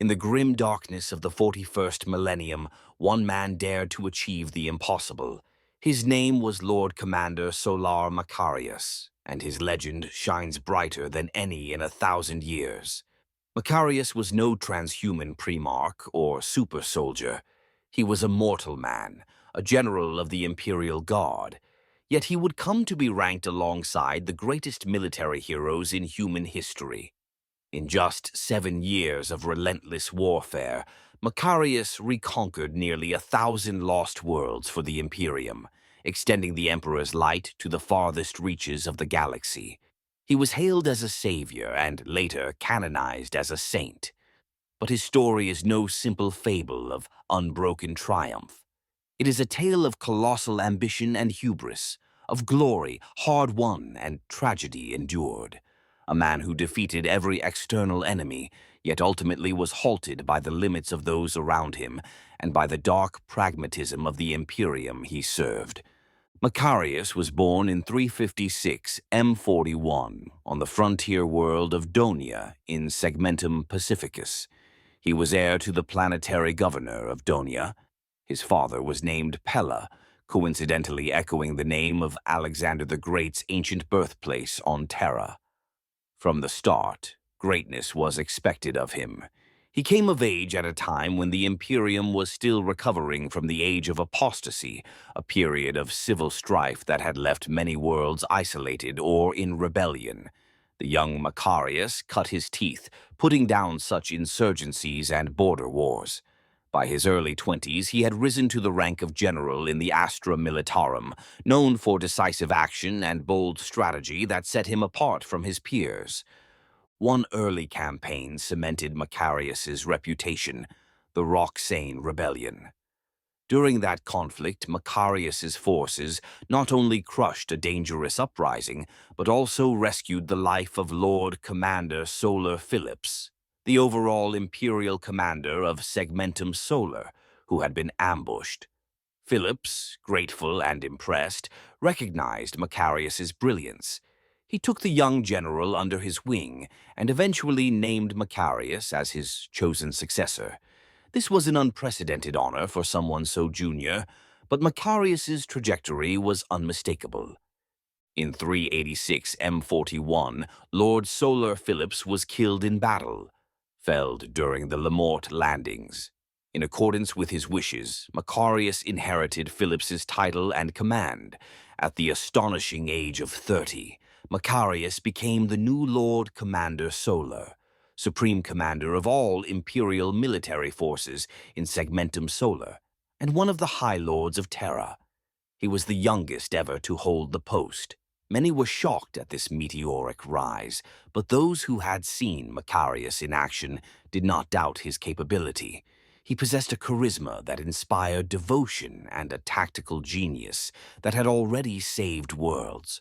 In the grim darkness of the 41st millennium, one man dared to achieve the impossible. His name was Lord Commander Solar Macharius, and his legend shines brighter than any in 1,000 years. Macharius was no transhuman primarch or super soldier. He was a mortal man, a general of the Imperial Guard. Yet he would come to be ranked alongside the greatest military heroes in human history. In just 7 years of relentless warfare, Macharius reconquered nearly 1,000 lost worlds for the Imperium, extending the Emperor's light to the farthest reaches of the galaxy. He was hailed as a savior and later canonized as a saint. But his story is no simple fable of unbroken triumph. It is a tale of colossal ambition and hubris, of glory hard-won and tragedy endured. A man who defeated every external enemy, yet ultimately was halted by the limits of those around him and by the dark pragmatism of the Imperium he served. Macharius was born in 356 M41 on the frontier world of Donia in Segmentum Pacificus. He was heir to the planetary governor of Donia. His father was named Pella, coincidentally echoing the name of Alexander the Great's ancient birthplace on Terra. From the start, greatness was expected of him. He came of age at a time when the Imperium was still recovering from the age of apostasy, a period of civil strife that had left many worlds isolated or in rebellion. The young Macharius cut his teeth, putting down such insurgencies and border wars. By his early 20s, he had risen to the rank of general in the Astra Militarum, known for decisive action and bold strategy that set him apart from his peers. One early campaign cemented Macharius's reputation, the Roxane Rebellion. During that conflict, Macharius's forces not only crushed a dangerous uprising, but also rescued the life of Lord Commander Solar Phillips, the overall imperial commander of Segmentum Solar, who had been ambushed. Phillips, grateful and impressed, recognized Macharius's brilliance. He took the young general under his wing and eventually named Macharius as his chosen successor. This was an unprecedented honor for someone so junior, but Macharius's trajectory was unmistakable. In 386 M41, Lord Solar Phillips was killed in battle, felled during the Lamort landings. In accordance with his wishes, Macharius inherited Phillips's title and command. At the astonishing age of 30, Macharius became the new Lord Commander Solar, supreme commander of all imperial military forces in Segmentum Solar, and one of the High Lords of Terra. He was the youngest ever to hold the post. Many were shocked at this meteoric rise, but those who had seen Macharius in action did not doubt his capability. He possessed a charisma that inspired devotion and a tactical genius that had already saved worlds.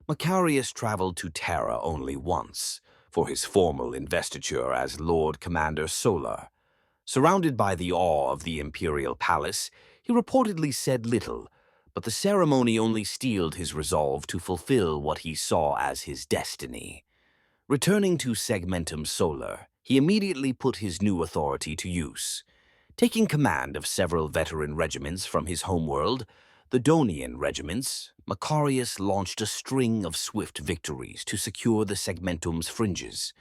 Macharius traveled to Terra only once, for his formal investiture as Lord Commander Solar. Surrounded by the awe of the imperial palace, he reportedly said little, but the ceremony only steeled his resolve to fulfill what he saw as his destiny. Returning to Segmentum Solar, he immediately put his new authority to use. Taking command of several veteran regiments from his homeworld, the Donian regiments, Macharius launched a string of swift victories to secure the Segmentum's fringes.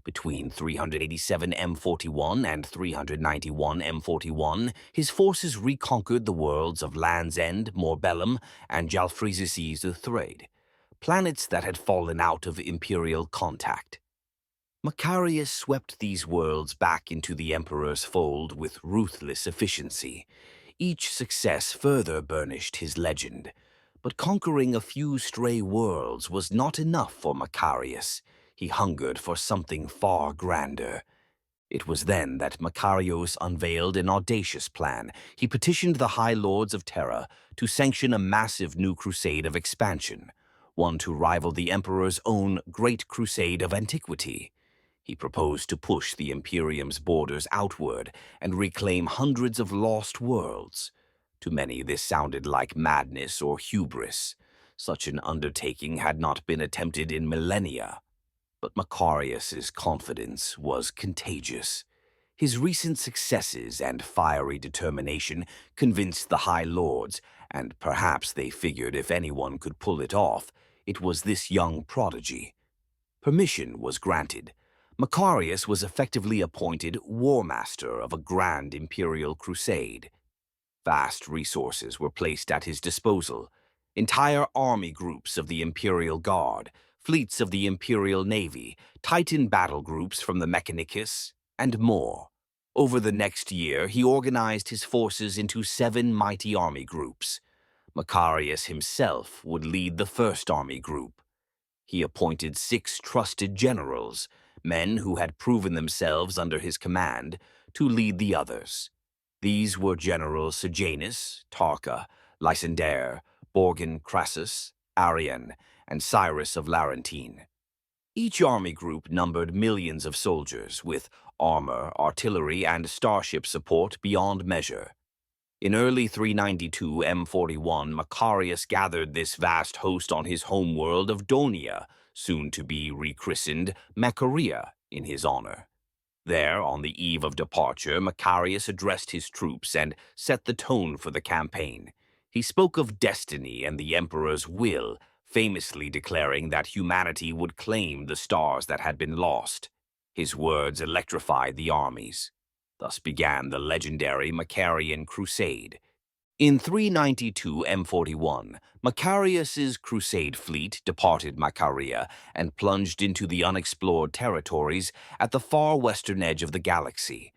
Between 387 M41 and 391 M41, his forces reconquered the worlds of Land's End, Morbellum, and Jalfrezices the Thread, planets that had fallen out of imperial contact. Macharius swept these worlds back into the Emperor's fold with ruthless efficiency. Each success further burnished his legend. But conquering a few stray worlds was not enough for Macharius. He hungered for something far grander. It was then that Macharius unveiled an audacious plan. He petitioned the High Lords of Terra to sanction a massive new crusade of expansion, one to rival the Emperor's own Great Crusade of Antiquity. He proposed to push the Imperium's borders outward and reclaim hundreds of lost worlds. To many, this sounded like madness or hubris. Such an undertaking had not been attempted in millennia. But Macharius's confidence was contagious. His recent successes and fiery determination convinced the High Lords, and perhaps they figured if anyone could pull it off, it was this young prodigy. Permission was granted. Macharius was effectively appointed war master of a grand imperial crusade. Vast resources were placed at his disposal. Entire army groups of the Imperial Guard, fleets of the Imperial Navy, Titan battle groups from the Mechanicus, and more. Over the next year, he organized his forces into 7 mighty army groups. Macharius himself would lead the first army group. He appointed 6 trusted generals, men who had proven themselves under his command, to lead the others. These were Generals Sejanus, Tarka, Lysander, Borgan Crassus, Arian, and Cyrus of Laurentine. Each army group numbered millions of soldiers, with armor, artillery, and starship support beyond measure. In early 392 M41, Macharius gathered this vast host on his homeworld of Donia, soon to be rechristened Macharia in his honor. There, on the eve of departure, Macharius addressed his troops and set the tone for the campaign. He spoke of destiny and the emperor's will, famously declaring that humanity would claim the stars that had been lost. His words electrified the armies. Thus began the legendary Macharian Crusade. In 392 M41, Macharius's crusade fleet departed Macharia and plunged into the unexplored territories at the far western edge of the galaxy.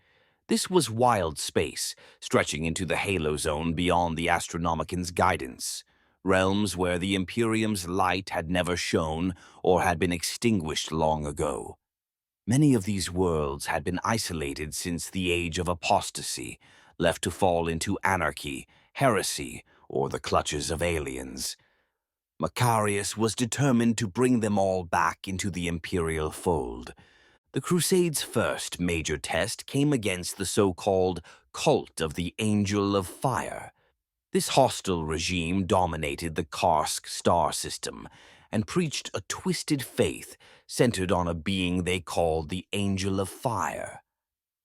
This was wild space, stretching into the halo zone beyond the Astronomican's guidance, realms where the Imperium's light had never shone or had been extinguished long ago. Many of these worlds had been isolated since the age of apostasy, left to fall into anarchy, heresy, or the clutches of aliens. Macharius was determined to bring them all back into the imperial fold. The Crusade's first major test came against the so-called Cult of the Angel of Fire. This hostile regime dominated the Karsk star system and preached a twisted faith centered on a being they called the Angel of Fire.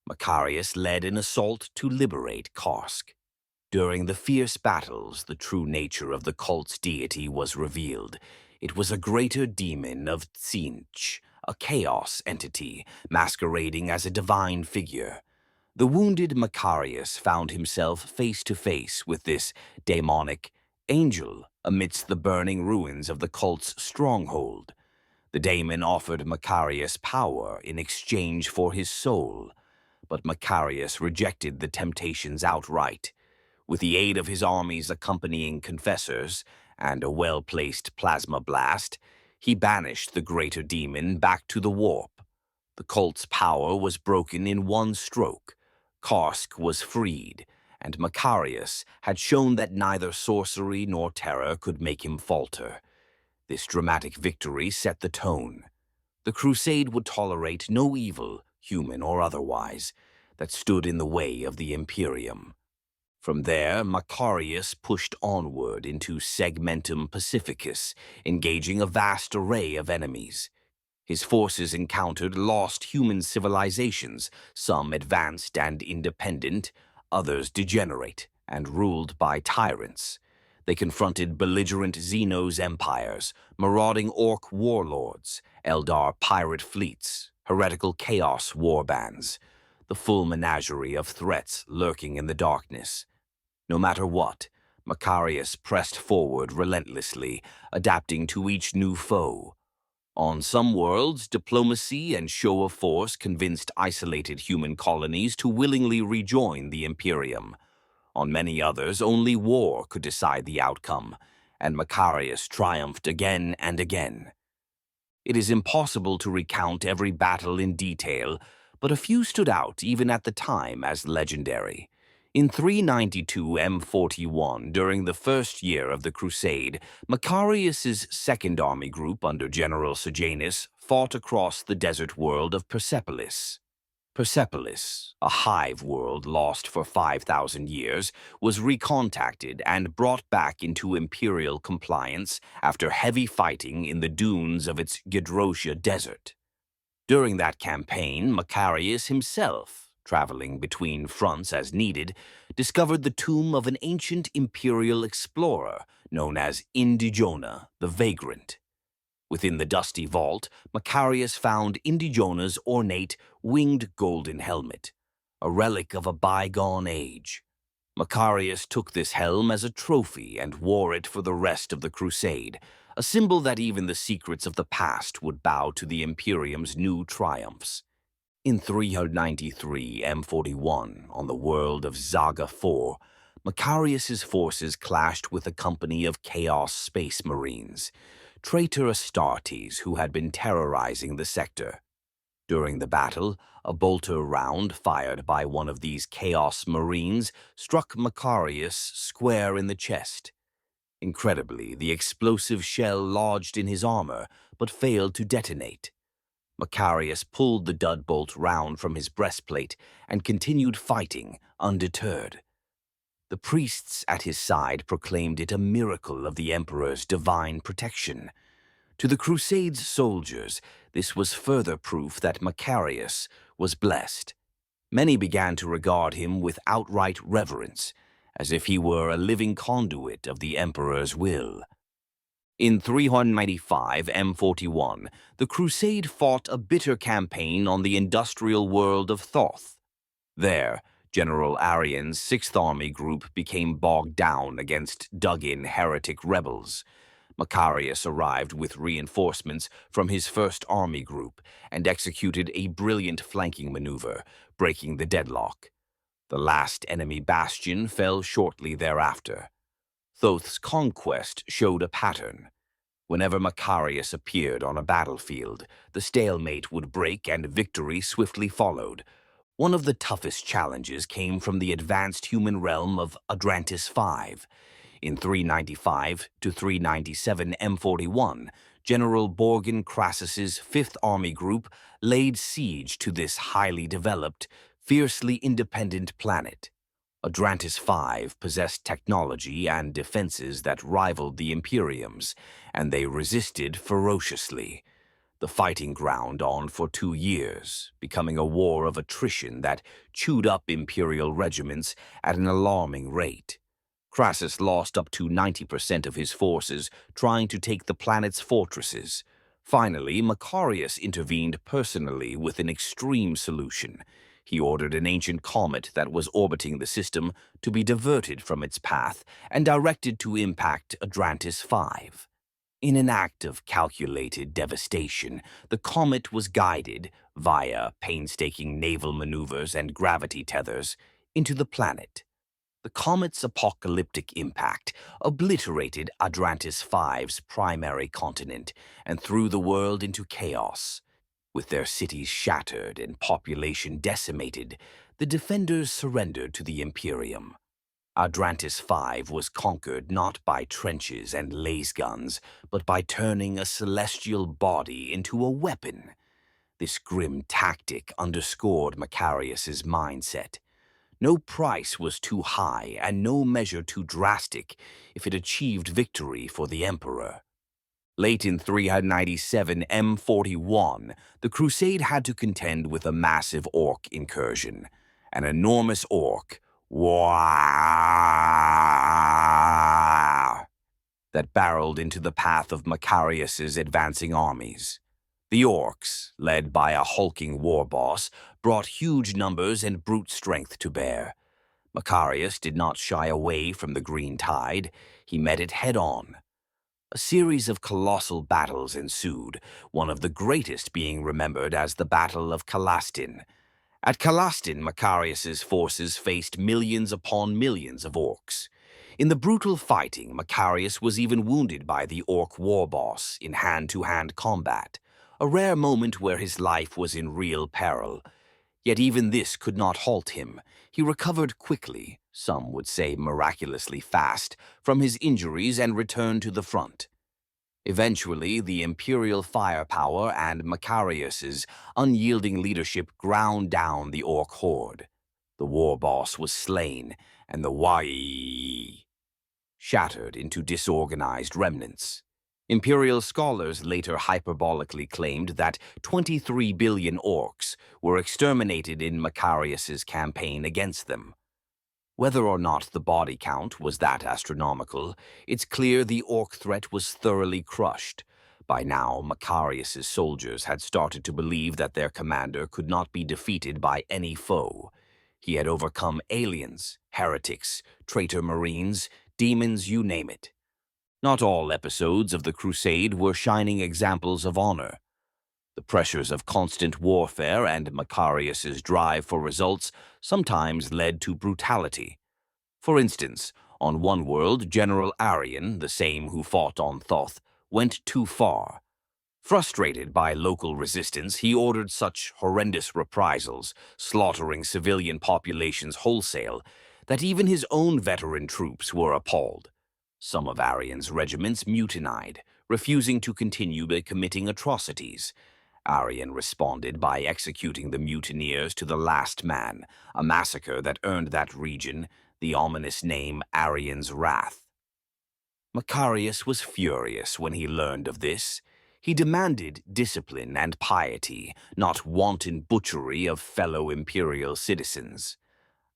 Macharius led an assault to liberate Karsk. During the fierce battles, the true nature of the cult's deity was revealed. It was a greater demon of Tzeentch, a chaos entity masquerading as a divine figure. The wounded Macharius found himself face to face with this demonic angel amidst the burning ruins of the cult's stronghold. The daemon offered Macharius power in exchange for his soul, but Macharius rejected the temptations outright. With the aid of his army's accompanying confessors and a well-placed plasma blast, he banished the greater demon back to the warp. The cult's power was broken in one stroke. Karsk was freed, and Macharius had shown that neither sorcery nor terror could make him falter. This dramatic victory set the tone. The crusade would tolerate no evil, human or otherwise, that stood in the way of the Imperium. From there, Macharius pushed onward into Segmentum Pacificus, engaging a vast array of enemies. His forces encountered lost human civilizations, some advanced and independent, others degenerate and ruled by tyrants. They confronted belligerent xenos empires, marauding Orc warlords, Eldar pirate fleets, heretical chaos warbands, the full menagerie of threats lurking in the darkness. No matter what, Macharius pressed forward relentlessly, adapting to each new foe. On some worlds, diplomacy and show of force convinced isolated human colonies to willingly rejoin the Imperium. On many others, only war could decide the outcome, and Macharius triumphed again and again. It is impossible to recount every battle in detail, but a few stood out even at the time as legendary. In 392 M41, during the first year of the Crusade, Macharius's second army group under General Sejanus fought across the desert world of Persepolis. Persepolis, a hive world lost for 5,000 years, was recontacted and brought back into imperial compliance after heavy fighting in the dunes of its Gedrosia desert. During that campaign, Macharius himself traveling between fronts as needed, discovered the tomb of an ancient Imperial explorer known as Indigiona the Vagrant. Within the dusty vault, Macharius found Indigiona's ornate, winged golden helmet, a relic of a bygone age. Macharius took this helm as a trophy and wore it for the rest of the Crusade, a symbol that even the secrets of the past would bow to the Imperium's new triumphs. In 393 M41, on the world of Zaga IV, Macharius's forces clashed with a company of Chaos Space Marines, traitor Astartes who had been terrorizing the sector. During the battle, a bolter round fired by one of these Chaos Marines struck Macharius square in the chest. Incredibly, the explosive shell lodged in his armor but failed to detonate. Macharius pulled the dud-bolt round from his breastplate and continued fighting, undeterred. The priests at his side proclaimed it a miracle of the Emperor's divine protection. To the Crusades' soldiers, this was further proof that Macharius was blessed. Many began to regard him with outright reverence, as if he were a living conduit of the Emperor's will. In 395 M41, the Crusade fought a bitter campaign on the industrial world of Thoth. There, General Arrian's 6th Army Group became bogged down against dug-in heretic rebels. Macharius arrived with reinforcements from his 1st Army Group and executed a brilliant flanking maneuver, breaking the deadlock. The last enemy bastion fell shortly thereafter. Thoth's conquest showed a pattern. Whenever Macharius appeared on a battlefield, the stalemate would break and victory swiftly followed. One of the toughest challenges came from the advanced human realm of Adrantis V. In 395 to 397 M41, General Borgen Crassus's 5th Army Group laid siege to this highly developed, fiercely independent planet. Adrantis V possessed technology and defenses that rivaled the Imperium's, and they resisted ferociously. The fighting ground on for 2 years, becoming a war of attrition that chewed up Imperial regiments at an alarming rate. Crassus lost up to 90% of his forces trying to take the planet's fortresses. Finally, Macharius intervened personally with an extreme solution. He ordered an ancient comet that was orbiting the system to be diverted from its path and directed to impact Adrantis V. In an act of calculated devastation, the comet was guided, via painstaking naval maneuvers and gravity tethers, into the planet. The comet's apocalyptic impact obliterated Adrantis V's primary continent and threw the world into chaos. With their cities shattered and population decimated, the defenders surrendered to the Imperium. Adrantis V was conquered not by trenches and laser guns, but by turning a celestial body into a weapon. This grim tactic underscored Macharius's mindset. No price was too high and no measure too drastic if it achieved victory for the Emperor. Late in 397 M41, the Crusade had to contend with a massive Orc incursion. An enormous Orc, that barreled into the path of Macharius's advancing armies. The Orcs, led by a hulking war boss, brought huge numbers and brute strength to bear. Macharius did not shy away from the green tide. He met it head-on. A series of colossal battles ensued, one of the greatest being remembered as the Battle of Calastin. At Calastin, Macharius's forces faced millions upon millions of Orcs. In the brutal fighting, Macharius was even wounded by the Orc war boss in hand-to-hand combat, a rare moment where his life was in real peril. Yet even this could not halt him. He recovered quickly, some would say miraculously fast, from his injuries and returned to the front. Eventually, the Imperial firepower and Macharius's unyielding leadership ground down the Orc horde. The war boss was slain, and the shattered into disorganized remnants. Imperial scholars later hyperbolically claimed that 23 billion orcs were exterminated in Macharius's campaign against them. Whether or not the body count was that astronomical, it's clear the orc threat was thoroughly crushed. By now, Macharius's soldiers had started to believe that their commander could not be defeated by any foe. He had overcome aliens, heretics, traitor marines, demons, you name it. Not all episodes of the Crusade were shining examples of honor. The pressures of constant warfare and Macharius's drive for results sometimes led to brutality. For instance, on one world, General Arian, the same who fought on Thoth, went too far. Frustrated by local resistance, he ordered such horrendous reprisals, slaughtering civilian populations wholesale, that even his own veteran troops were appalled. Some of Arian's regiments mutinied, refusing to continue by committing atrocities. Arian responded by executing the mutineers to the last man, a massacre that earned that region the ominous name Arian's Wrath. Macharius was furious when he learned of this. He demanded discipline and piety, not wanton butchery of fellow imperial citizens.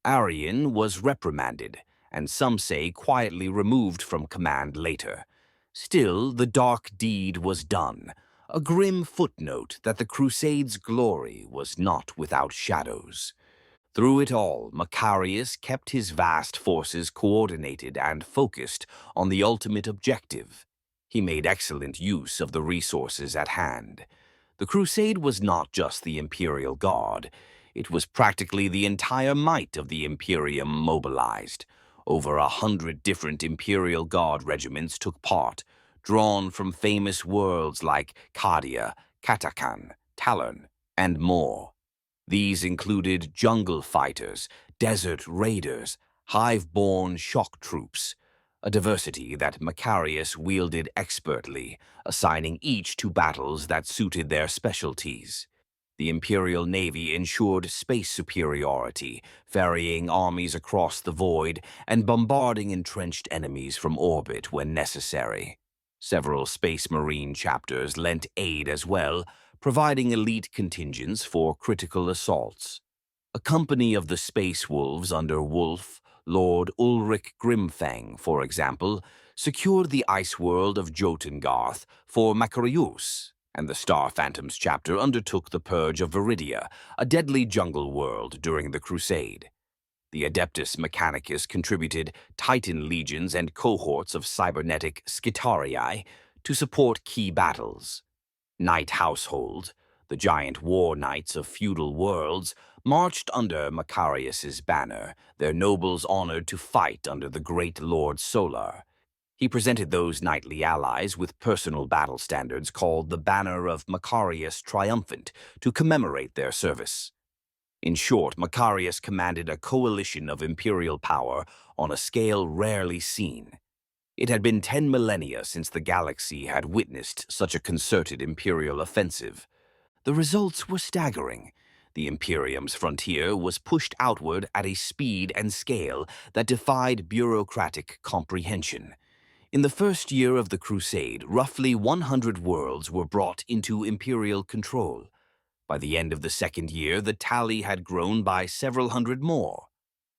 Arian was reprimanded, and some say quietly removed from command later. Still, the dark deed was done, a grim footnote that the Crusades' glory was not without shadows. Through it all, Macharius kept his vast forces coordinated and focused on the ultimate objective. He made excellent use of the resources at hand. The Crusade was not just the Imperial Guard. It was practically the entire might of the Imperium mobilized. Over 100 different Imperial Guard regiments took part, drawn from famous worlds like Cadia, Katakan, Talon, and more. These included jungle fighters, desert raiders, hive-born shock troops, a diversity that Macharius wielded expertly, assigning each to battles that suited their specialties. The Imperial Navy ensured space superiority, ferrying armies across the void and bombarding entrenched enemies from orbit when necessary. Several Space Marine chapters lent aid as well, providing elite contingents for critical assaults. A company of the Space Wolves under Wolf, Lord Ulrich Grimfang, for example, secured the ice world of Jotungarth for Macharius, and the Star Phantoms chapter undertook the purge of Viridia, a deadly jungle world during the Crusade. The Adeptus Mechanicus contributed Titan legions and cohorts of cybernetic Skitarii to support key battles. Knight Household, the giant war knights of feudal worlds, marched under Macharius's banner, their nobles honored to fight under the great Lord Solar. He presented those knightly allies with personal battle standards called the Banner of Macharius Triumphant to commemorate their service. In short, Macharius commanded a coalition of imperial power on a scale rarely seen. It had been 10 millennia since the galaxy had witnessed such a concerted imperial offensive. The results were staggering. The Imperium's frontier was pushed outward at a speed and scale that defied bureaucratic comprehension. In the first year of the Crusade, roughly 100 worlds were brought into imperial control. By the end of the second year, the tally had grown by several hundred more.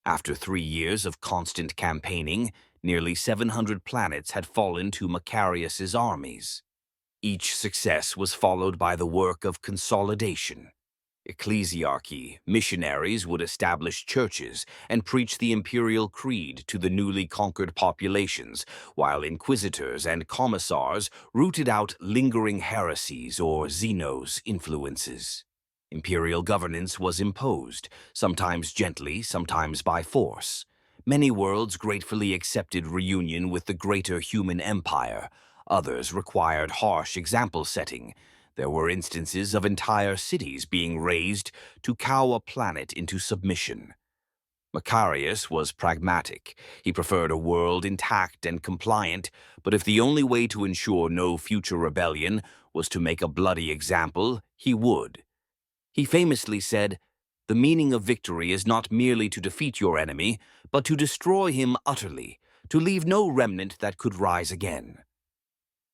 After 3 years of constant campaigning, nearly 700 planets had fallen to Macharius's armies. Each success was followed by the work of consolidation. Ecclesiarchy, missionaries would establish churches and preach the imperial creed to the newly conquered populations, while inquisitors and commissars rooted out lingering heresies or xenos influences. Imperial governance was imposed, sometimes gently, sometimes by force. Many worlds gratefully accepted reunion with the greater human empire. Others required harsh example setting. There were instances of entire cities being razed to cow a planet into submission. Macharius was pragmatic. He preferred a world intact and compliant, but if the only way to ensure no future rebellion was to make a bloody example, he would. He famously said, "The meaning of victory is not merely to defeat your enemy, but to destroy him utterly, to leave no remnant that could rise again."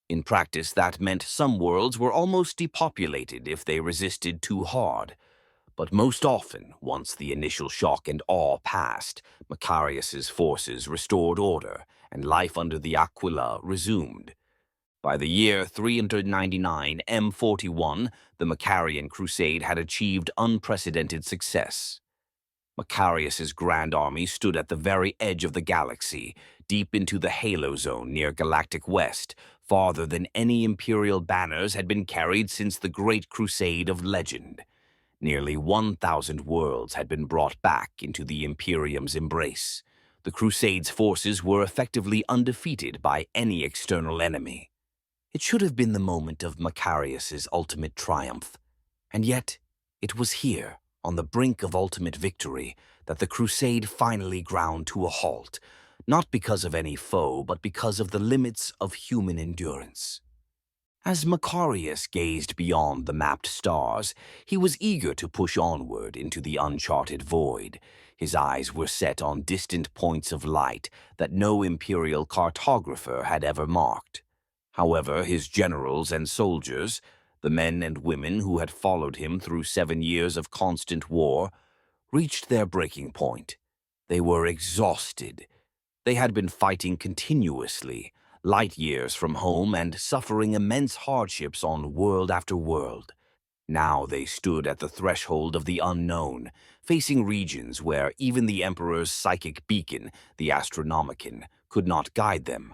In practice, that meant some worlds were almost depopulated if they resisted too hard. But most often, once the initial shock and awe passed, Macharius's forces restored order, and life under the Aquila resumed. By the year 399 M41, the Macharian Crusade had achieved unprecedented success. Macharius's grand army stood at the very edge of the galaxy, deep into the halo zone near Galactic West, farther than any Imperial banners had been carried since the Great Crusade of legend. Nearly 1,000 worlds had been brought back into the Imperium's embrace. The Crusades' forces were effectively undefeated by any external enemy. It should have been the moment of Macharius's ultimate triumph. And yet, it was here, on the brink of ultimate victory, that the Crusade finally ground to a halt, not because of any foe, but because of the limits of human endurance. As Macharius gazed beyond the mapped stars, he was eager to push onward into the uncharted void. His eyes were set on distant points of light that no Imperial cartographer had ever marked. However, his generals and soldiers, the men and women who had followed him through 7 years of constant war, reached their breaking point. They were exhausted. They had been fighting continuously, light years from home and suffering immense hardships on world after world. Now they stood at the threshold of the unknown, facing regions where even the Emperor's psychic beacon, the Astronomicon, could not guide them.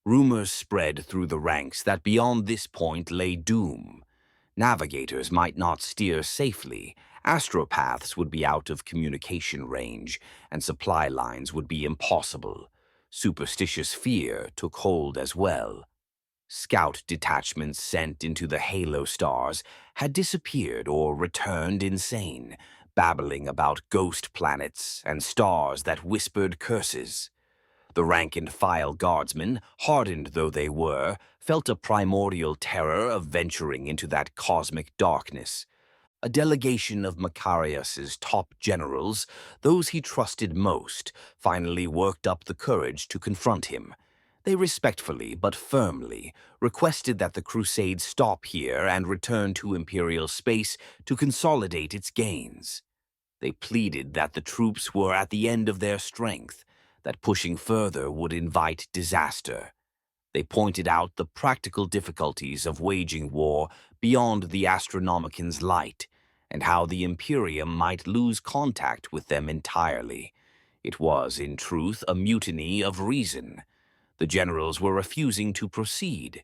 Rumors spread through the ranks that beyond this point lay doom. Navigators might not steer safely, astropaths would be out of communication range, and supply lines would be impossible. Superstitious fear took hold as well. Scout detachments sent into the halo stars had disappeared or returned insane, babbling about ghost planets and stars that whispered curses. The rank-and-file guardsmen, hardened though they were, felt a primordial terror of venturing into that cosmic darkness. A delegation of Macharius's top generals, those he trusted most, finally worked up the courage to confront him. They respectfully but firmly requested that the Crusade stop here and return to Imperial space to consolidate its gains. They pleaded that the troops were at the end of their strength, that pushing further would invite disaster. They pointed out the practical difficulties of waging war beyond the Astronomicon's light, and how the Imperium might lose contact with them entirely. It was, in truth, a mutiny of reason. The generals were refusing to proceed.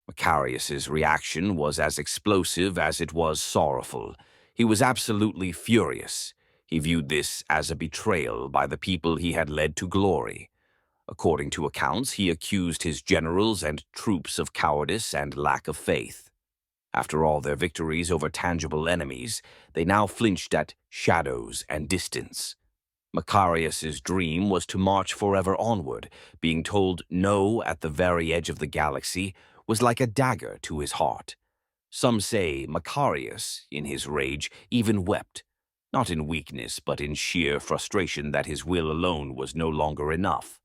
Macharius's reaction was as explosive as it was sorrowful. He was absolutely furious. He viewed this as a betrayal by the people he had led to glory. According to accounts, he accused his generals and troops of cowardice and lack of faith. After all their victories over tangible enemies, they now flinched at shadows and distance. Macharius's dream was to march forever onward. Being told no at the very edge of the galaxy was like a dagger to his heart. Some say Macharius, in his rage, even wept, not in weakness but in sheer frustration that his will alone was no longer enough.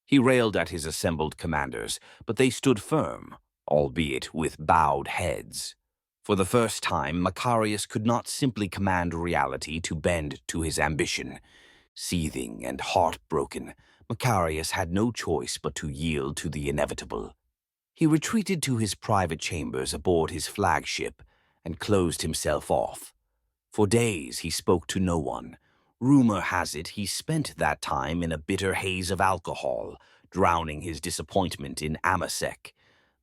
He railed at his assembled commanders, but they stood firm, albeit with bowed heads. For the first time, Macharius could not simply command reality to bend to his ambition. Seething and heartbroken, Macharius had no choice but to yield to the inevitable. He retreated to his private chambers aboard his flagship and closed himself off. For days he spoke to no one. Rumor has it he spent that time in a bitter haze of alcohol, drowning his disappointment in Amasek.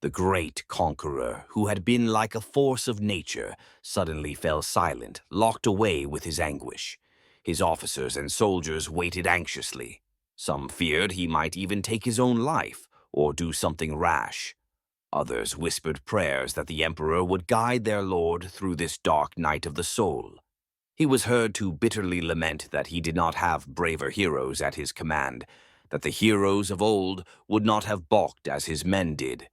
The great conqueror, who had been like a force of nature, suddenly fell silent, locked away with his anguish. His officers and soldiers waited anxiously. Some feared he might even take his own life or do something rash. Others whispered prayers that the emperor would guide their lord through this dark night of the soul. He was heard to bitterly lament that he did not have braver heroes at his command, that the heroes of old would not have balked as his men did.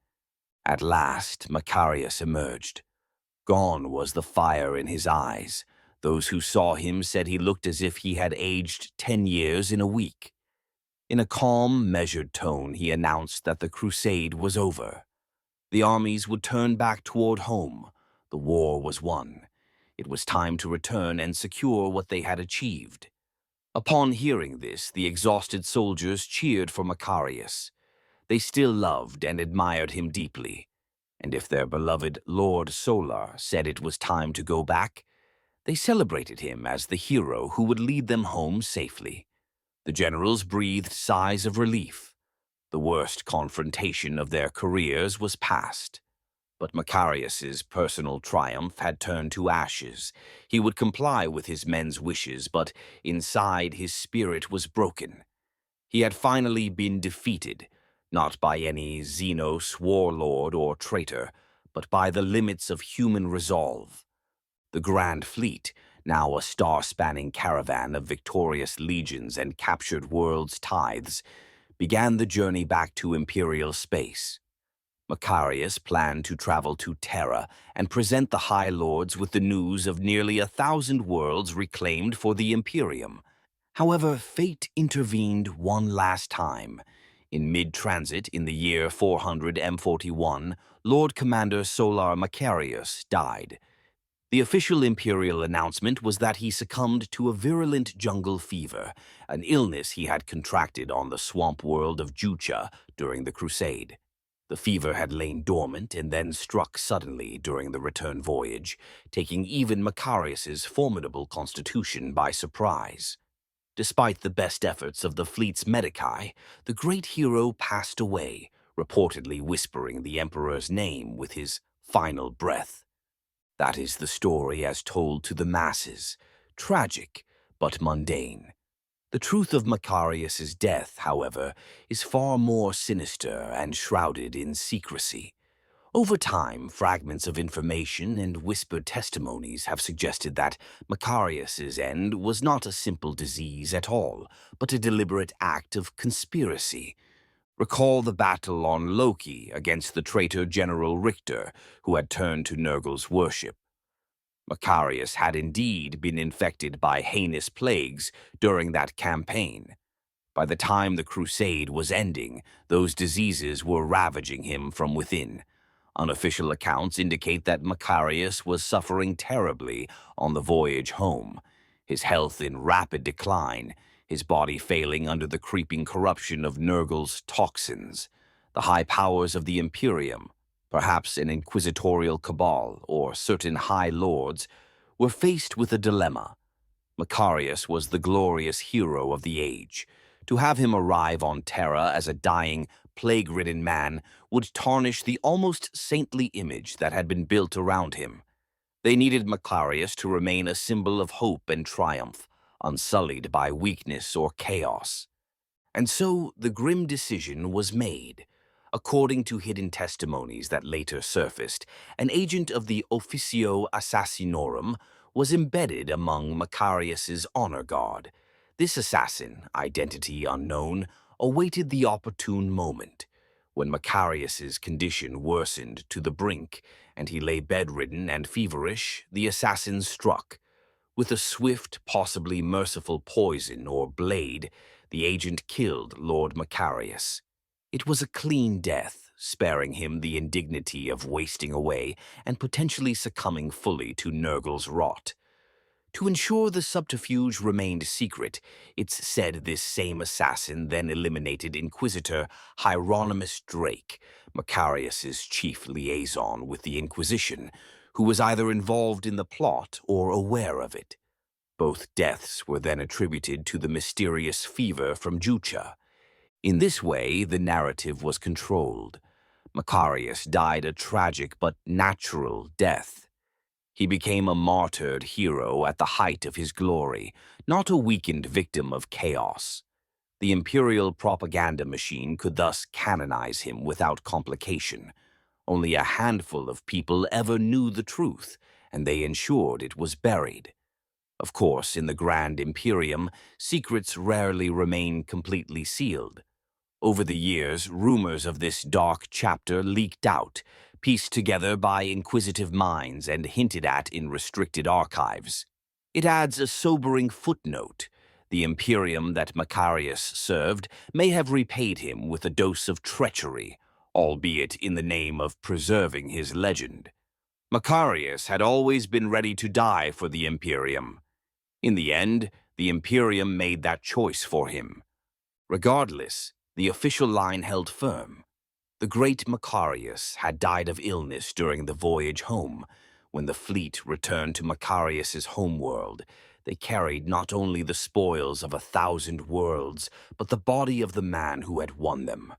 At last, Macharius emerged. Gone was the fire in his eyes. Those who saw him said he looked as if he had aged 10 years in a week. In a calm, measured tone, he announced that the crusade was over. The armies would turn back toward home. The war was won. It was time to return and secure what they had achieved. Upon hearing this, the exhausted soldiers cheered for Macharius. They still loved and admired him deeply, and if their beloved Lord Solar said it was time to go back, they celebrated him as the hero who would lead them home safely. The generals breathed sighs of relief. The worst confrontation of their careers was past. But Macharius's personal triumph had turned to ashes. He would comply with his men's wishes, but inside his spirit was broken. He had finally been defeated, not by any xenos, warlord, or traitor, but by the limits of human resolve. The Grand Fleet, now a star-spanning caravan of victorious legions and captured worlds' tithes, began the journey back to Imperial space. Macharius planned to travel to Terra and present the High Lords with the news of nearly 1,000 worlds reclaimed for the Imperium. However, fate intervened one last time. In mid-transit in the year 400 M41, Lord Commander Solar Macharius died. The official Imperial announcement was that he succumbed to a virulent jungle fever, an illness he had contracted on the swamp world of Jucha during the Crusade. The fever had lain dormant and then struck suddenly during the return voyage, taking even Macharius's formidable constitution by surprise. Despite the best efforts of the fleet's medici, the great hero passed away, reportedly whispering the Emperor's name with his final breath. That is the story as told to the masses, tragic but mundane. The truth of Macharius's death, however, is far more sinister and shrouded in secrecy. Over time, fragments of information and whispered testimonies have suggested that Macharius's end was not a simple disease at all, but a deliberate act of conspiracy. Recall the battle on Loki against the traitor General Richter, who had turned to Nurgle's worship. Macharius had indeed been infected by heinous plagues during that campaign. By the time the crusade was ending, those diseases were ravaging him from within. Unofficial accounts indicate that Macharius was suffering terribly on the voyage home, his health in rapid decline, his body failing under the creeping corruption of Nurgle's toxins. The high powers of the Imperium, perhaps an inquisitorial cabal or certain high lords, were faced with a dilemma. Macharius was the glorious hero of the age. To have him arrive on Terra as a dying, plague-ridden man would tarnish the almost saintly image that had been built around him. They needed Macharius to remain a symbol of hope and triumph, unsullied by weakness or chaos. And so the grim decision was made. According to hidden testimonies that later surfaced, an agent of the Officio Assassinorum was embedded among Macharius's honor guard. This assassin, identity unknown, awaited the opportune moment. When Macharius's condition worsened to the brink, and he lay bedridden and feverish, the assassin struck. With a swift, possibly merciful poison or blade, the agent killed Lord Macharius. It was a clean death, sparing him the indignity of wasting away and potentially succumbing fully to Nurgle's rot. To ensure the subterfuge remained secret, it's said this same assassin then eliminated Inquisitor Hieronymus Drake, Macharius's chief liaison with the Inquisition, who was either involved in the plot or aware of it. Both deaths were then attributed to the mysterious fever from Jucha. In this way, the narrative was controlled. Macharius died a tragic but natural death. He became a martyred hero at the height of his glory, not a weakened victim of chaos. The imperial propaganda machine could thus canonize him without complication. Only a handful of people ever knew the truth, and they ensured it was buried. Of course, in the Grand Imperium, secrets rarely remain completely sealed. Over the years, rumors of this dark chapter leaked out, pieced together by inquisitive minds and hinted at in restricted archives. It adds a sobering footnote. The Imperium that Macharius served may have repaid him with a dose of treachery, albeit in the name of preserving his legend. Macharius had always been ready to die for the Imperium. In the end, the Imperium made that choice for him. Regardless, the official line held firm. The great Macharius had died of illness during the voyage home. When the fleet returned to Macharius's homeworld, they carried not only the spoils of 1,000 worlds, but the body of the man who had won them.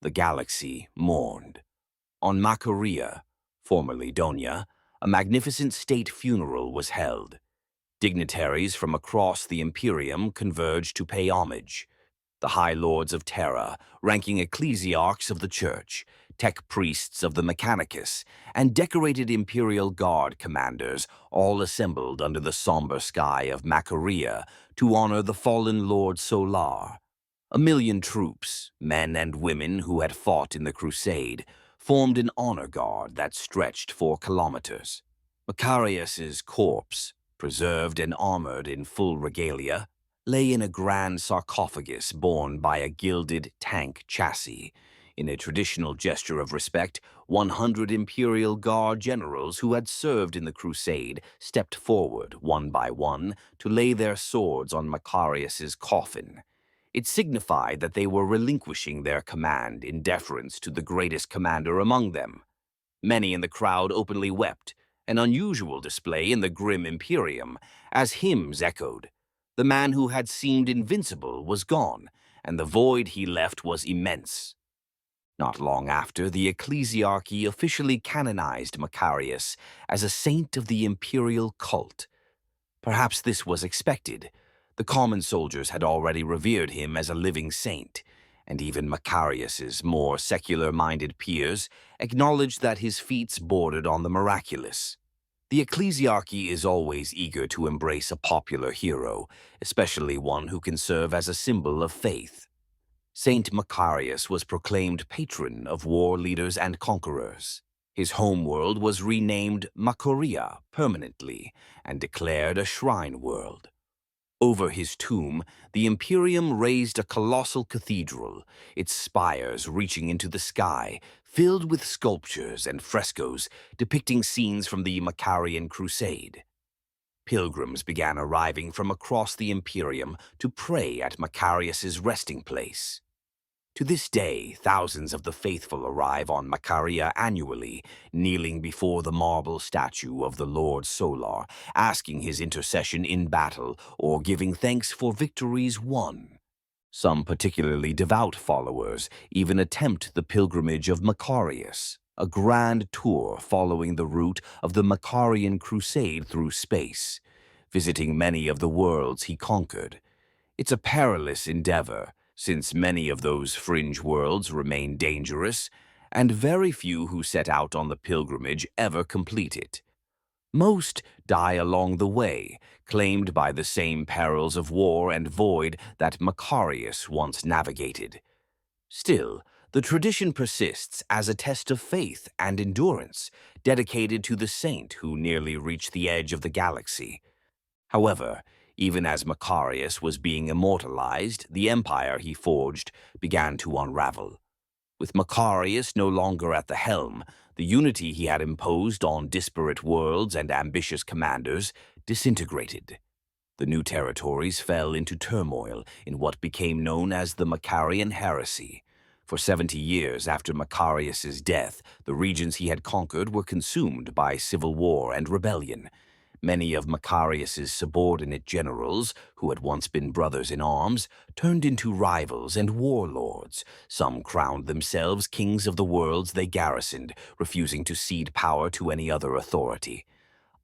The galaxy mourned. On Macharia, formerly Donia, a magnificent state funeral was held. Dignitaries from across the Imperium converged to pay homage. The High Lords of Terra, ranking ecclesiarchs of the Church, tech priests of the Mechanicus, and decorated Imperial Guard commanders all assembled under the somber sky of Macharia to honor the fallen Lord Solar. 1,000,000 troops, men and women who had fought in the Crusade, formed an honor guard that stretched 4 kilometers. Macharius's corpse, preserved and armored in full regalia, lay in a grand sarcophagus borne by a gilded tank chassis. In a traditional gesture of respect, 100 Imperial Guard generals who had served in the Crusade stepped forward, one by one, to lay their swords on Macharius's coffin. It signified that they were relinquishing their command in deference to the greatest commander among them. Many in the crowd openly wept, an unusual display in the grim Imperium, as hymns echoed. The man who had seemed invincible was gone, and the void he left was immense. Not long after, the ecclesiarchy officially canonized Macharius as a saint of the imperial cult. Perhaps this was expected. The common soldiers had already revered him as a living saint, and even Macharius's more secular-minded peers acknowledged that his feats bordered on the miraculous. The ecclesiarchy is always eager to embrace a popular hero, especially one who can serve as a symbol of faith. Saint Macharius was proclaimed patron of war leaders and conquerors. His homeworld was renamed Macharia permanently and declared a shrine world. Over his tomb, the Imperium raised a colossal cathedral, its spires reaching into the sky, filled with sculptures and frescoes depicting scenes from the Macharian Crusade. Pilgrims began arriving from across the Imperium to pray at Macharius's resting place. To this day, thousands of the faithful arrive on Macharia annually, kneeling before the marble statue of the Lord Solar, asking his intercession in battle or giving thanks for victories won. Some particularly devout followers even attempt the pilgrimage of Macharius, a grand tour following the route of the Macharian Crusade through space, visiting many of the worlds he conquered. It's a perilous endeavor, since many of those fringe worlds remain dangerous, and very few who set out on the pilgrimage ever complete it. Most die along the way, claimed by the same perils of war and void that Macharius once navigated. Still, the tradition persists as a test of faith and endurance, dedicated to the saint who nearly reached the edge of the galaxy. However, even as Macharius was being immortalized, the empire he forged began to unravel. With Macharius no longer at the helm, the unity he had imposed on disparate worlds and ambitious commanders disintegrated. The new territories fell into turmoil in what became known as the Macharian heresy. For 70 years after Macharius's death, the regions he had conquered were consumed by civil war and rebellion. Many of Macharius's subordinate generals, who had once been brothers in arms, turned into rivals and warlords. Some crowned themselves kings of the worlds they garrisoned, refusing to cede power to any other authority.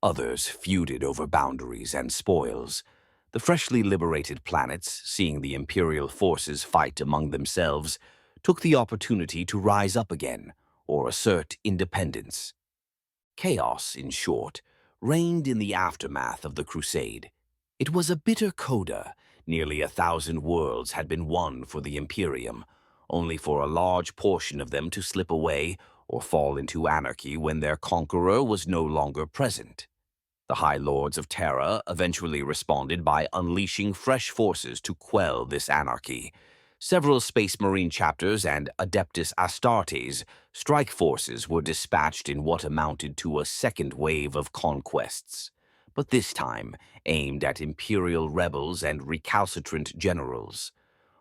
Others feuded over boundaries and spoils. The freshly liberated planets, seeing the imperial forces fight among themselves, took the opportunity to rise up again, or assert independence. Chaos, in short, reigned in the aftermath of the Crusade. It was a bitter coda. Nearly 1,000 worlds had been won for the Imperium, only for a large portion of them to slip away or fall into anarchy when their conqueror was no longer present. The High Lords of Terra eventually responded by unleashing fresh forces to quell this anarchy. Several Space Marine chapters and Adeptus Astartes strike forces were dispatched in what amounted to a second wave of conquests, but this time aimed at Imperial rebels and recalcitrant generals.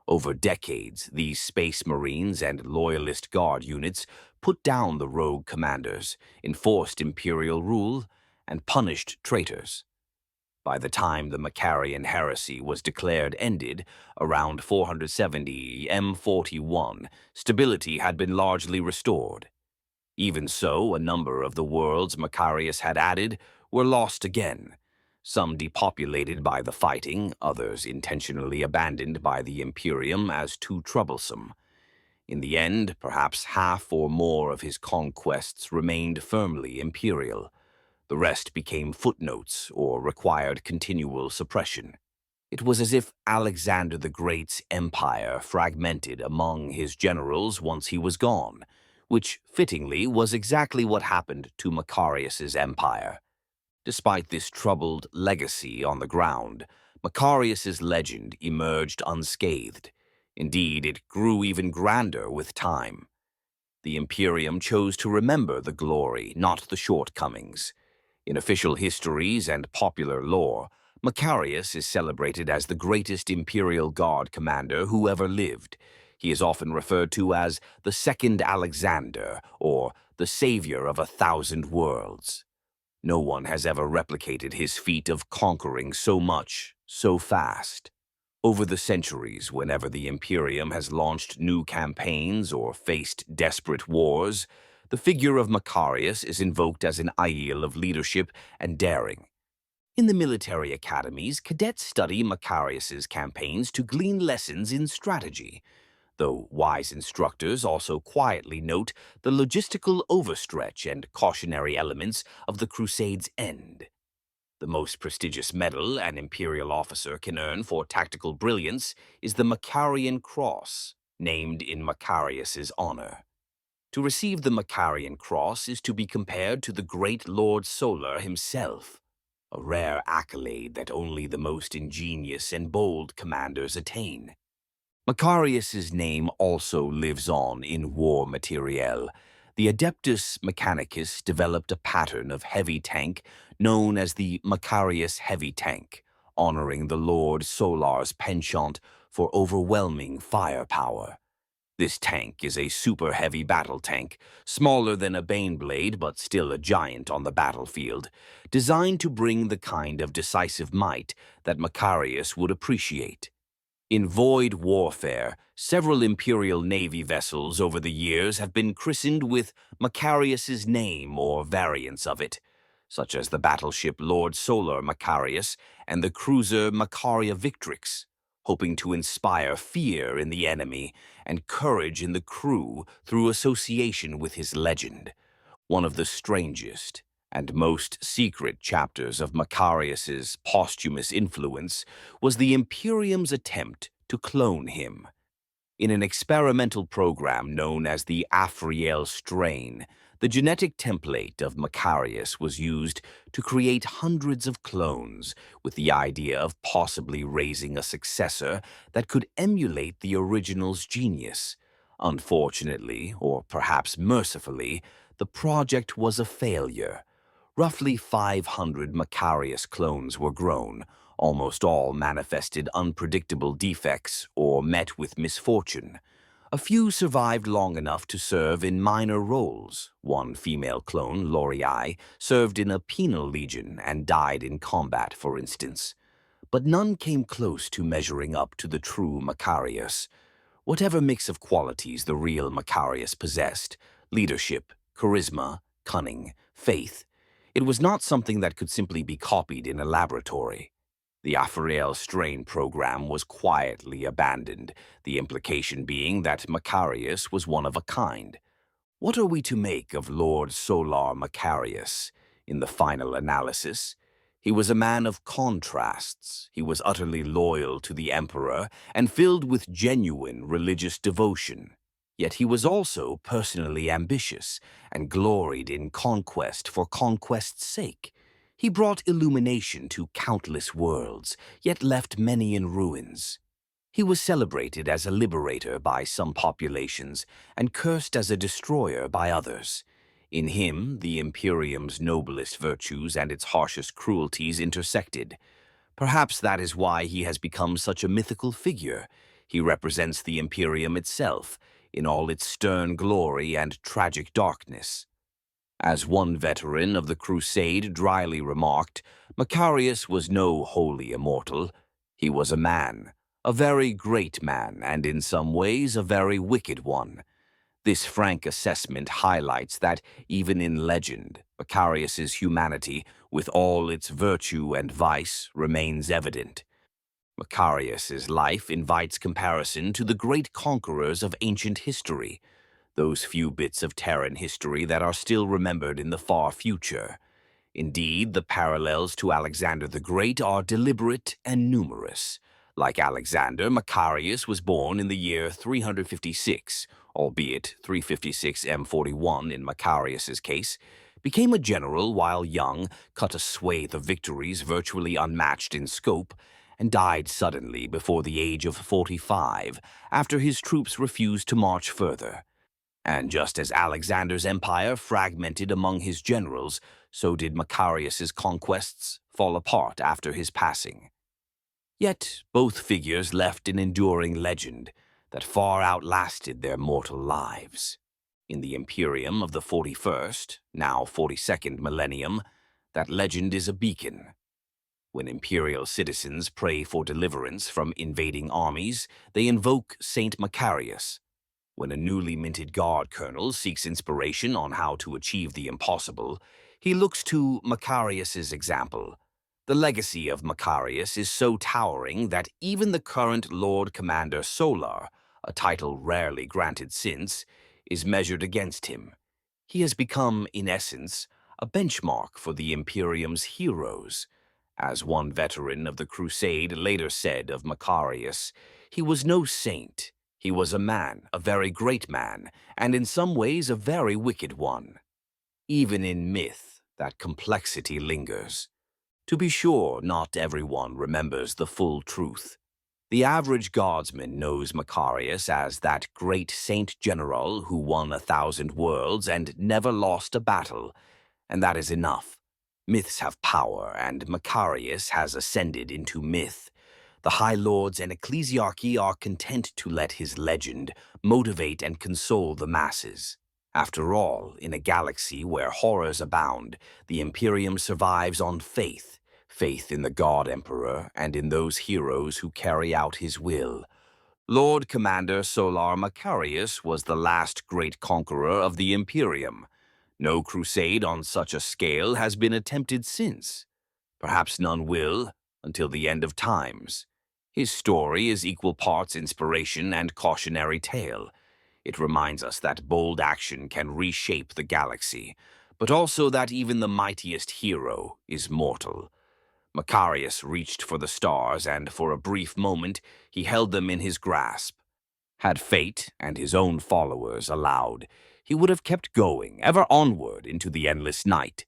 Over decades, these Space Marines and Loyalist Guard units put down the rogue commanders, enforced Imperial rule, and punished traitors. By the time the Macharian heresy was declared ended, around 470 M41, stability had been largely restored. Even so, a number of the worlds Macharius had added were lost again, some depopulated by the fighting, others intentionally abandoned by the Imperium as too troublesome. In the end, perhaps half or more of his conquests remained firmly imperial. The rest became footnotes or required continual suppression. It was as if Alexander the Great's empire fragmented among his generals once he was gone, which, fittingly, was exactly what happened to Macharius's empire. Despite this troubled legacy on the ground, Macharius's legend emerged unscathed. Indeed, it grew even grander with time. The Imperium chose to remember the glory, not the shortcomings. In official histories and popular lore, Macharius is celebrated as the greatest Imperial Guard commander who ever lived. He is often referred to as the Second Alexander, or the Savior of 1,000 worlds. No one has ever replicated his feat of conquering so much, so fast. Over the centuries, whenever the Imperium has launched new campaigns or faced desperate wars, the figure of Macharius is invoked as an ideal of leadership and daring. In the military academies, cadets study Macharius's campaigns to glean lessons in strategy, though wise instructors also quietly note the logistical overstretch and cautionary elements of the Crusades' end. The most prestigious medal an Imperial officer can earn for tactical brilliance is the Macharian Cross, named in Macharius's honor. To receive the Macharian Cross is to be compared to the great Lord Solar himself, a rare accolade that only the most ingenious and bold commanders attain. Macharius's name also lives on in war materiel. The Adeptus Mechanicus developed a pattern of heavy tank known as the Macharius Heavy Tank, honoring the Lord Solar's penchant for overwhelming firepower. This tank is a super-heavy battle tank, smaller than a Baneblade but still a giant on the battlefield, designed to bring the kind of decisive might that Macharius would appreciate. In void warfare, several Imperial Navy vessels over the years have been christened with Macharius's name or variants of it, such as the battleship Lord Solar Macharius and the cruiser Macharia Victrix, hoping to inspire fear in the enemy and courage in the crew through association with his legend. One of the strangest and most secret chapters of Macharius's posthumous influence was the Imperium's attempt to clone him. In an experimental program known as the Afriel strain, the genetic template of Macharius was used to create hundreds of clones, with the idea of possibly raising a successor that could emulate the original's genius. Unfortunately, or perhaps mercifully, the project was a failure. Roughly 500 Macharius clones were grown. Almost all manifested unpredictable defects or met with misfortune. A few survived long enough to serve in minor roles. One female clone, Lorei, served in a penal legion and died in combat, for instance. But none came close to measuring up to the true Macharius. Whatever mix of qualities the real Macharius possessed, leadership, charisma, cunning, faith, it was not something that could simply be copied in a laboratory. The Afriel strain program was quietly abandoned, the implication being that Macharius was one of a kind. What are we to make of Lord Solar Macharius? In the final analysis, he was a man of contrasts. He was utterly loyal to the Emperor and filled with genuine religious devotion. Yet he was also personally ambitious and gloried in conquest for conquest's sake. He brought illumination to countless worlds, yet left many in ruins. He was celebrated as a liberator by some populations and cursed as a destroyer by others. In him, the Imperium's noblest virtues and its harshest cruelties intersected. Perhaps that is why he has become such a mythical figure. He represents the Imperium itself, in all its stern glory and tragic darkness. As one veteran of the Crusade dryly remarked, Macharius was no holy immortal. He was a man, a very great man, and in some ways a very wicked one. This frank assessment highlights that, even in legend, Macharius's humanity, with all its virtue and vice, remains evident. Macharius's life invites comparison to the great conquerors of ancient history, those few bits of Terran history that are still remembered in the far future. Indeed, the parallels to Alexander the Great are deliberate and numerous. Like Alexander, Macharius was born in the year 356, albeit 356 M41 in Macharius's case, became a general while young, cut a swathe of victories virtually unmatched in scope, and died suddenly before the age of 45 after his troops refused to march further. And just as Alexander's empire fragmented among his generals, so did Macharius's conquests fall apart after his passing. Yet both figures left an enduring legend that far outlasted their mortal lives. In the Imperium of the 41st, now 42nd millennium, that legend is a beacon. When Imperial citizens pray for deliverance from invading armies, they invoke Saint Macharius. When a newly minted guard colonel seeks inspiration on how to achieve the impossible, he looks to Macharius's example. The legacy of Macharius is so towering that even the current Lord Commander Solar, a title rarely granted since, is measured against him. He has become, in essence, a benchmark for the Imperium's heroes. As one veteran of the Crusade later said of Macharius, he was no saint. He was a man, a very great man, and in some ways a very wicked one. Even in myth, that complexity lingers. To be sure, not everyone remembers the full truth. The average guardsman knows Macharius as that great saint general who won 1,000 worlds and never lost a battle, and that is enough. Myths have power, and Macharius has ascended into myth. The High Lords and Ecclesiarchy are content to let his legend motivate and console the masses. After all, in a galaxy where horrors abound, the Imperium survives on faith, faith in the God Emperor and in those heroes who carry out his will. Lord Commander Solar Macharius was the last great conqueror of the Imperium. No crusade on such a scale has been attempted since. Perhaps none will, until the end of times. His story is equal parts inspiration and cautionary tale. It reminds us that bold action can reshape the galaxy, but also that even the mightiest hero is mortal. Macharius reached for the stars, and for a brief moment he held them in his grasp. Had fate and his own followers allowed, he would have kept going, ever onward into the endless night.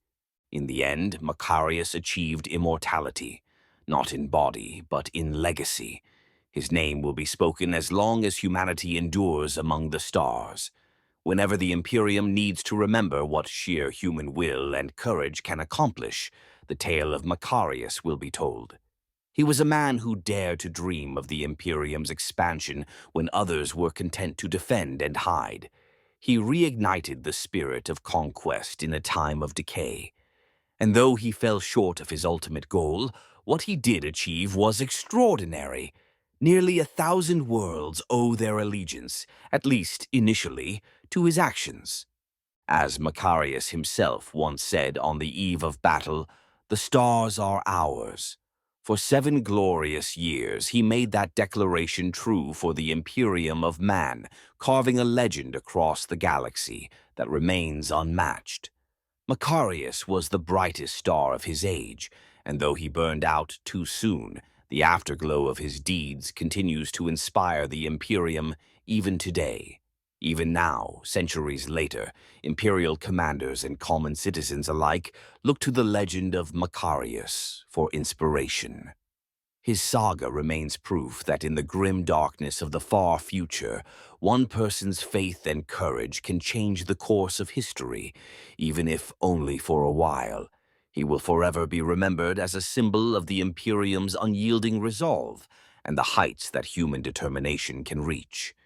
In the end, Macharius achieved immortality, not in body, but in legacy. His name will be spoken as long as humanity endures among the stars. Whenever the Imperium needs to remember what sheer human will and courage can accomplish, the tale of Macharius will be told. He was a man who dared to dream of the Imperium's expansion when others were content to defend and hide. He reignited the spirit of conquest in a time of decay. And though he fell short of his ultimate goal, what he did achieve was extraordinary. Nearly 1,000 worlds owe their allegiance, at least initially, to his actions. As Macharius himself once said on the eve of battle, "The stars are ours." For 7 glorious years, he made that declaration true for the Imperium of man, carving a legend across the galaxy that remains unmatched. Macharius was the brightest star of his age, and though he burned out too soon, the afterglow of his deeds continues to inspire the Imperium even today. Even now, centuries later, Imperial commanders and common citizens alike look to the legend of Macharius for inspiration. His saga remains proof that in the grim darkness of the far future, one person's faith and courage can change the course of history, even if only for a while. He will forever be remembered as a symbol of the Imperium's unyielding resolve and the heights that human determination can reach.